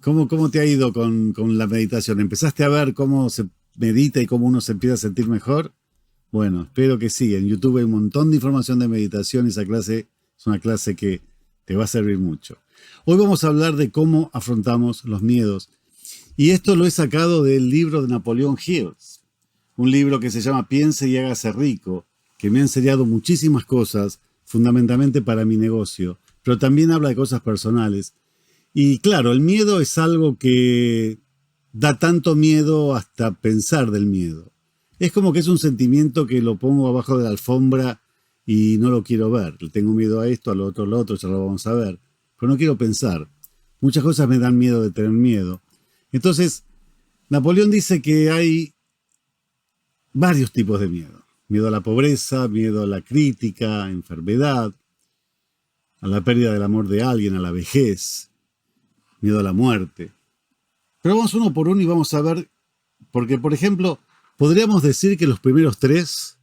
¿Cómo te ha ido con la meditación? ¿Empezaste a ver cómo se medita y cómo uno se empieza a sentir mejor? Bueno, espero que sí. En YouTube hay un montón de información de meditación y esa clase es una clase que te va a servir mucho. Hoy vamos a hablar de cómo afrontamos los miedos. Y esto lo he sacado del libro de Napoleon Hill, un libro que se llama Piense y hágase rico, que me ha enseñado muchísimas cosas, fundamentalmente para mi negocio, pero también habla de cosas personales. Y claro, el miedo es algo que da tanto miedo hasta pensar del miedo. Es como que es un sentimiento que lo pongo abajo de la alfombra y no lo quiero ver. Le tengo miedo a esto, a lo otro, ya lo vamos a ver. Pero no quiero pensar. Muchas cosas me dan miedo de tener miedo. Entonces, Napoleón dice que hay varios tipos de miedo. Miedo a la pobreza, miedo a la crítica, enfermedad, a la pérdida del amor de alguien, a la vejez, miedo a la muerte. Pero vamos uno por uno y vamos a ver, porque por ejemplo, podríamos decir que los primeros tres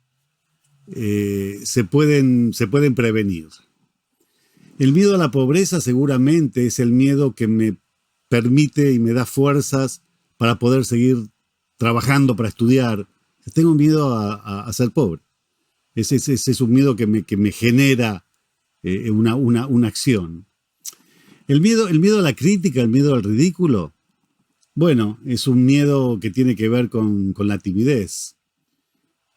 se pueden prevenir. El miedo a la pobreza seguramente es el miedo que me permite y me da fuerzas para poder seguir trabajando, para estudiar. Tengo miedo a ser pobre. Ese es un miedo que me genera una acción. El miedo a la crítica, el miedo al ridículo, bueno, es un miedo que tiene que ver con la timidez.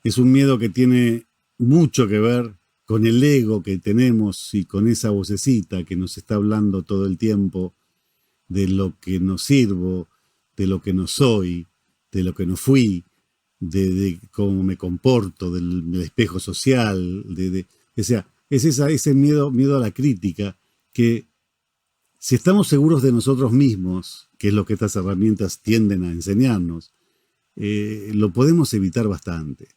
Es un miedo que tiene mucho que ver con el ego que tenemos y con esa vocecita que nos está hablando todo el tiempo de lo que no sirvo, de lo que no soy, de lo que no fui, de cómo me comporto, del espejo social, o sea, es ese miedo a la crítica que, si estamos seguros de nosotros mismos, que es lo que estas herramientas tienden a enseñarnos, lo podemos evitar bastante.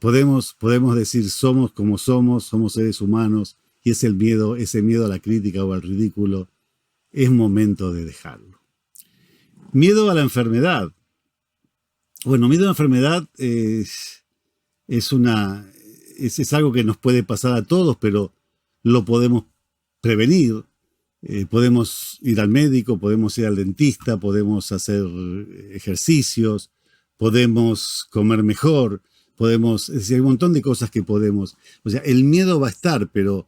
Podemos decir somos como somos seres humanos, y ese miedo a la crítica o al ridículo, es momento de dejarlo. Miedo a la enfermedad. Bueno, miedo a la enfermedad es algo que nos puede pasar a todos, pero lo podemos prevenir. Podemos ir al médico, podemos ir al dentista, podemos hacer ejercicios, podemos comer mejor, es decir, hay un montón de cosas que podemos. O sea, el miedo va a estar, pero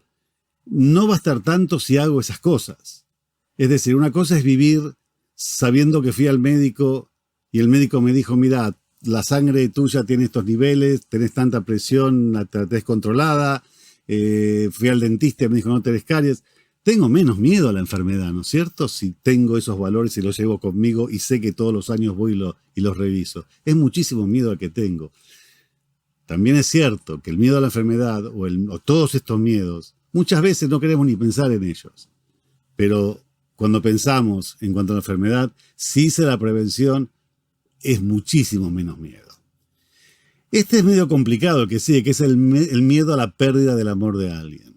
no va a estar tanto si hago esas cosas. Es decir, una cosa es vivir sabiendo que fui al médico y el médico me dijo, mira, la sangre tuya tiene estos niveles, tenés tanta presión, la tenés controlada, fui al dentista y me dijo, no tenés caries. Tengo menos miedo a la enfermedad, ¿no es cierto? Si tengo esos valores y los llevo conmigo y sé que todos los años voy y los reviso. Es muchísimo miedo el que tengo. También es cierto que el miedo a la enfermedad o todos estos miedos, muchas veces no queremos ni pensar en ellos. Pero cuando pensamos en cuanto a la enfermedad, si hice la prevención, es muchísimo menos miedo. Este es medio complicado, el que sigue, que es el miedo a la pérdida del amor de alguien.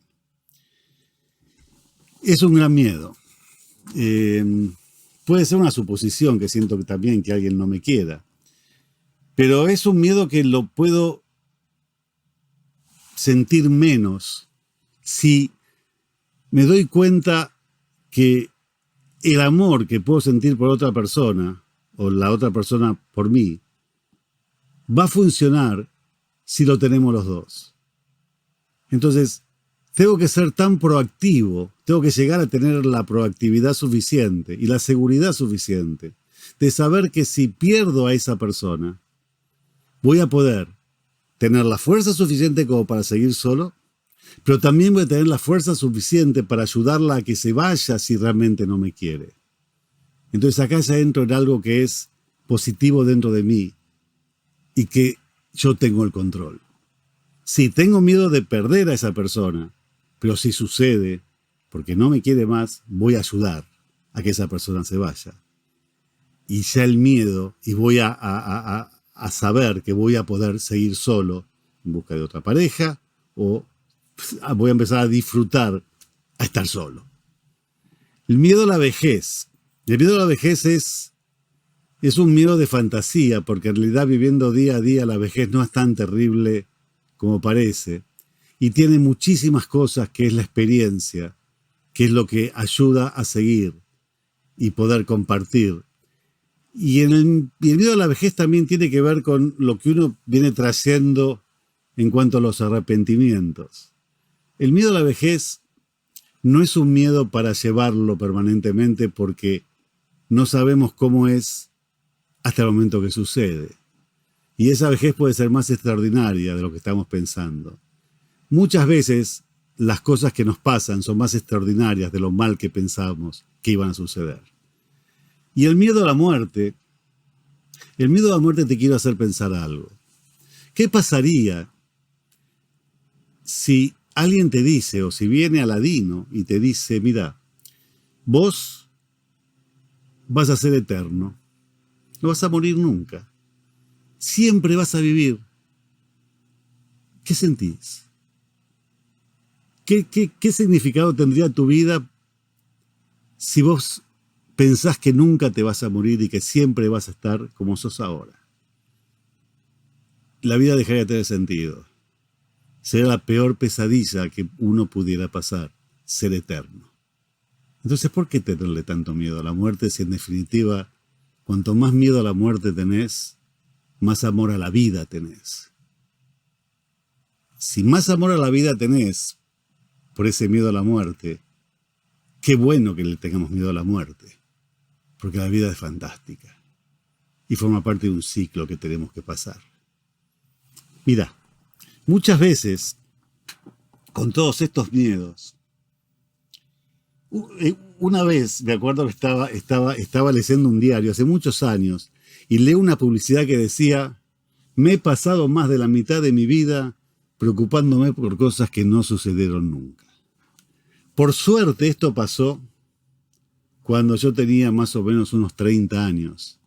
Es un gran miedo. Puede ser una suposición que siento también que alguien no me quiera. Pero es un miedo que lo puedo sentir menos si me doy cuenta que el amor que puedo sentir por otra persona, o la otra persona por mí, va a funcionar si lo tenemos los dos. Entonces, tengo que ser tan proactivo, tengo que llegar a tener la proactividad suficiente y la seguridad suficiente de saber que si pierdo a esa persona, voy a poder tener la fuerza suficiente como para seguir solo, pero también voy a tener la fuerza suficiente para ayudarla a que se vaya si realmente no me quiere. Entonces acá ya entro en algo que es positivo dentro de mí y que yo tengo el control. Sí, tengo miedo de perder a esa persona, pero si sucede, porque no me quiere más, voy a ayudar a que esa persona se vaya. Y ya el miedo, y voy a saber que voy a poder seguir solo en busca de otra pareja, o voy a empezar a disfrutar a estar solo. El miedo a la vejez. El miedo a la vejez es un miedo de fantasía, porque en realidad viviendo día a día la vejez no es tan terrible como parece, y tiene muchísimas cosas que es la experiencia, que es lo que ayuda a seguir. y poder compartir. Y el miedo a la vejez también tiene que ver con lo que uno viene trayendo en cuanto a los arrepentimientos. El miedo a la vejez no es un miedo para llevarlo permanentemente porque no sabemos cómo es hasta el momento que sucede. Y esa vejez puede ser más extraordinaria de lo que estamos pensando. Muchas veces las cosas que nos pasan son más extraordinarias de lo mal que pensamos que iban a suceder. Y el miedo a la muerte te quiero hacer pensar algo. ¿Qué pasaría si alguien te dice, o si viene Aladino y te dice, mira, vos vas a ser eterno, no vas a morir nunca, siempre vas a vivir? ¿Qué sentís? ¿Qué significado tendría tu vida si vos pensás que nunca te vas a morir y que siempre vas a estar como sos ahora? La vida dejaría de tener sentido. Sería la peor pesadilla que uno pudiera pasar, ser eterno. Entonces, ¿por qué tenerle tanto miedo a la muerte si en definitiva, cuanto más miedo a la muerte tenés, más amor a la vida tenés? Si más amor a la vida tenés por ese miedo a la muerte, qué bueno que le tengamos miedo a la muerte, porque la vida es fantástica y forma parte de un ciclo que tenemos que pasar. Mira, muchas veces, con todos estos miedos, una vez me acuerdo que estaba leyendo un diario hace muchos años y leo una publicidad que decía: me he pasado más de la mitad de mi vida preocupándome por cosas que no sucedieron nunca. Por suerte esto pasó cuando yo tenía más o menos unos 30 años.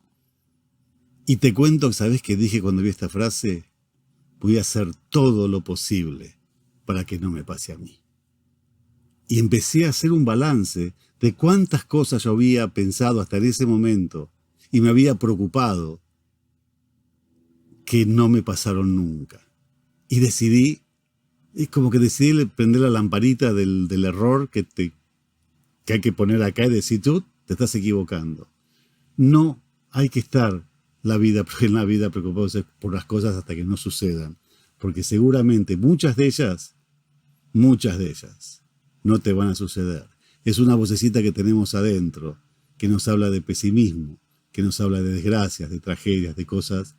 Y te cuento, ¿sabés qué dije cuando vi esta frase? Voy a hacer todo lo posible para que no me pase a mí. Y empecé a hacer un balance de cuántas cosas yo había pensado hasta en ese momento y me había preocupado que no me pasaron nunca. Y decidí, es como que decidí prender la lamparita del error que hay que poner acá y decir, tú te estás equivocando. No hay que estar en la vida preocupándose por las cosas hasta que no sucedan, porque seguramente muchas de ellas no te van a suceder. Es una vocecita que tenemos adentro, que nos habla de pesimismo, que nos habla de desgracias, de tragedias, de cosas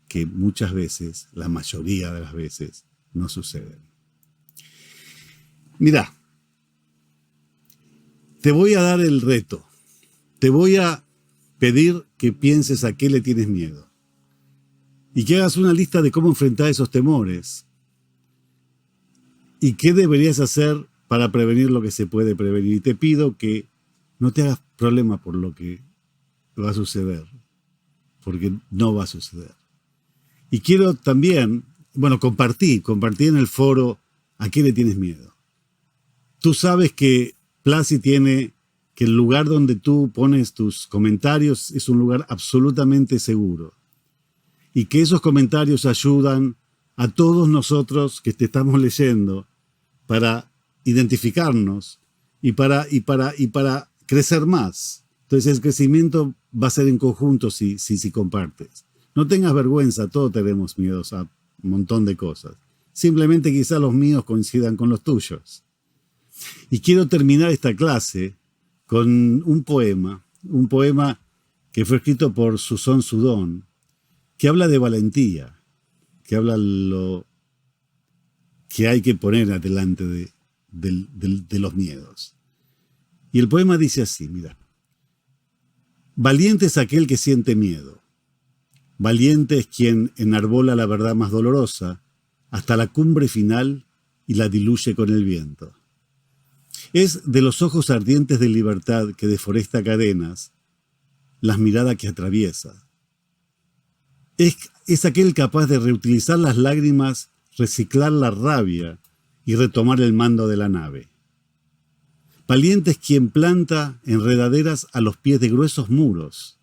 que muchas veces, la mayoría de las veces, no suceden. Mirá, te voy a dar el reto, te voy a pedir que pienses a qué le tienes miedo y que hagas una lista de cómo enfrentar esos temores y qué deberías hacer para prevenir lo que se puede prevenir. Y te pido que no te hagas problema por lo que va a suceder, porque no va a suceder. Y quiero también, compartir en el foro a qué le tienes miedo. Tú sabes que Plazi tiene que el lugar donde tú pones tus comentarios es un lugar absolutamente seguro. Y que esos comentarios ayudan a todos nosotros que te estamos leyendo para identificarnos y para crecer más. Entonces el crecimiento va a ser en conjunto si compartes. No tengas vergüenza, todos tenemos miedos a un montón de cosas. Simplemente quizá los míos coincidan con los tuyos. Y quiero terminar esta clase con un poema que fue escrito por Suzón Sudón, que habla de valentía, que habla lo que hay que poner adelante de los miedos. Y el poema dice así, mira: valiente es aquel que siente miedo, valiente es quien enarbola la verdad más dolorosa hasta la cumbre final y la diluye con el viento. Es de los ojos ardientes de libertad que deforesta cadenas, las miradas que atraviesa. Es aquel capaz de reutilizar las lágrimas, reciclar la rabia y retomar el mando de la nave. Valiente es quien planta enredaderas a los pies de gruesos muros.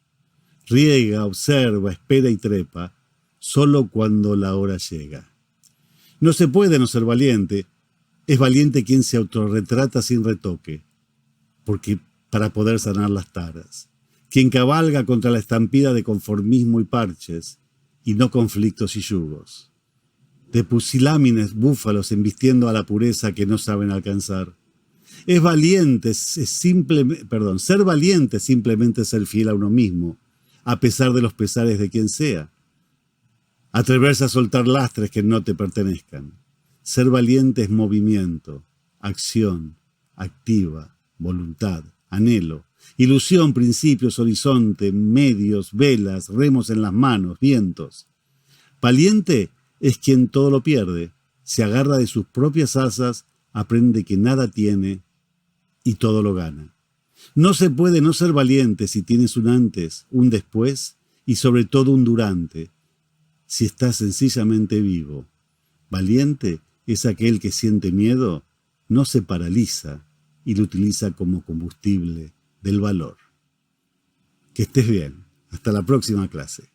Riega, observa, espera y trepa, solo cuando la hora llega. No se puede no ser valiente. Es valiente quien se autorretrata sin retoque, porque para poder sanar las taras. Quien cabalga contra la estampida de conformismo y parches, y no conflictos y yugos. De pusilámines búfalos embistiendo a la pureza que no saben alcanzar. Ser valiente es simplemente ser fiel a uno mismo, a pesar de los pesares de quien sea. Atreverse a soltar lastres que no te pertenezcan. Ser valiente es movimiento, acción, activa, voluntad, anhelo, ilusión, principios, horizonte, medios, velas, remos en las manos, vientos. Valiente es quien todo lo pierde, se agarra de sus propias asas, aprende que nada tiene y todo lo gana. No se puede no ser valiente si tienes un antes, un después y sobre todo un durante, si estás sencillamente vivo. Valiente es aquel que siente miedo, no se paraliza y lo utiliza como combustible del valor. Que estés bien. Hasta la próxima clase.